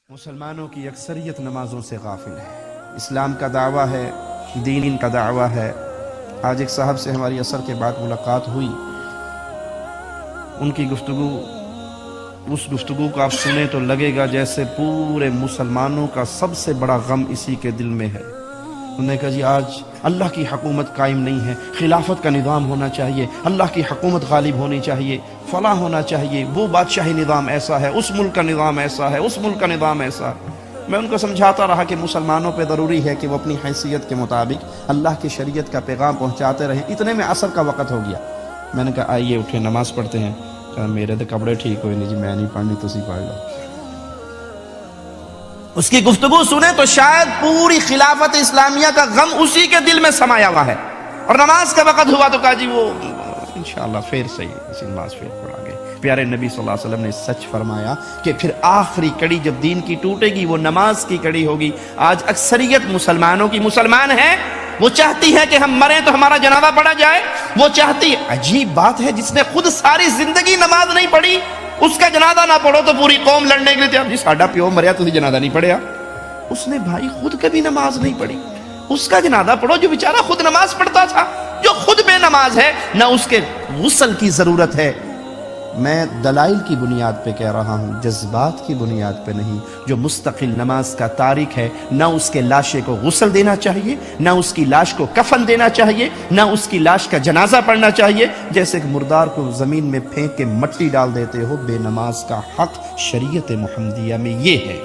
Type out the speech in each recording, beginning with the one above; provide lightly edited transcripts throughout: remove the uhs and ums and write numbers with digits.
مسلمانوں کی اکثریت نمازوں سے غافل ہے۔ اسلام کا دعویٰ ہے، دین کا دعویٰ ہے۔ آج ایک صاحب سے ہماری عصر کے بعد ملاقات ہوئی، ان کی اس گفتگو کو آپ سنیں تو لگے گا جیسے پورے مسلمانوں کا سب سے بڑا غم اسی کے دل میں ہے۔ انہوں نے کہا جی آج اللہ کی حکومت قائم نہیں ہے، خلافت کا نظام ہونا چاہیے، اللہ کی حکومت غالب ہونی چاہیے، فلاں ہونا چاہیے، وہ بادشاہی نظام ایسا ہے، اس ملک کا نظام ایسا ہے، اس ملک کا نظام ایسا ہے۔ میں ان کو سمجھاتا رہا کہ مسلمانوں پہ ضروری ہے کہ وہ اپنی حیثیت کے مطابق اللہ کی شریعت کا پیغام پہنچاتے رہیں۔ اتنے میں عصر کا وقت ہو گیا۔ میں نے کہا آئیے اٹھے نماز پڑھتے ہیں۔ کہا میرے تو کپڑے ٹھیک ہوئے نہیں جی، میں نہیں پڑھنی، تسی پڑھ لو۔ اس کی گفتگو سنیں تو شاید پوری خلافت اسلامیہ کا غم اسی کے دل میں سمایا ہوا ہے۔ اور نماز کا وقت ہوا تو کہا جی وہ انشاءاللہ پھر صحیح اسی نماز پھر پڑھا گئے۔ پیارے نبی صلی اللہ علیہ وسلم نے سچ فرمایا کہ پھر آخری کڑی جب دین کی ٹوٹے گی وہ نماز کی کڑی ہوگی۔ آج اکثریت مسلمانوں کی مسلمان ہے، وہ چاہتی ہے کہ ہم مریں تو ہمارا جنازہ پڑھا جائے، وہ چاہتی ہے۔ عجیب بات ہے، جس نے خود ساری زندگی نماز نہیں پڑھی اس کا جنازہ نہ پڑھو تو پوری قوم لڑنے کے لیے تیار۔ جی ساڈا پیو مریا تسی جنازہ نہیں پڑھیا، اس نے بھائی خود کبھی نماز نہیں پڑھی، اس کا جنازہ پڑھو جو بیچارہ خود نماز پڑھتا تھا، جو خود بے نماز ہے، نہ اس کے غسل کی ضرورت ہے۔ میں دلائل کی بنیاد پہ کہہ رہا ہوں، جذبات کی بنیاد پہ نہیں۔ جو مستقل نماز کا تارک ہے، نہ اس کے لاشے کو غسل دینا چاہیے، نہ اس کی لاش کو کفن دینا چاہیے، نہ اس کی لاش کا جنازہ پڑھنا چاہیے۔ جیسے کہ مردار کو زمین میں پھینک کے مٹی ڈال دیتے ہو، بے نماز کا حق شریعت محمدیہ میں یہ ہے۔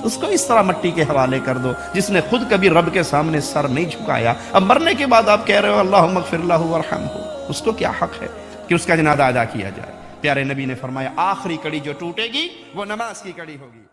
اس کو اس طرح مٹی کے حوالے کر دو جس نے خود کبھی رب کے سامنے سر نہیں جھکایا، اب مرنے کے بعد آپ کہہ رہے ہو اللہم اغفر لہ وارحمہ، اس کو کیا حق ہے کہ اس کا جنازہ ادا کیا جائے؟ پیارے نبی نے فرمایا آخری کڑی جو ٹوٹے گی وہ نماز کی کڑی ہوگی۔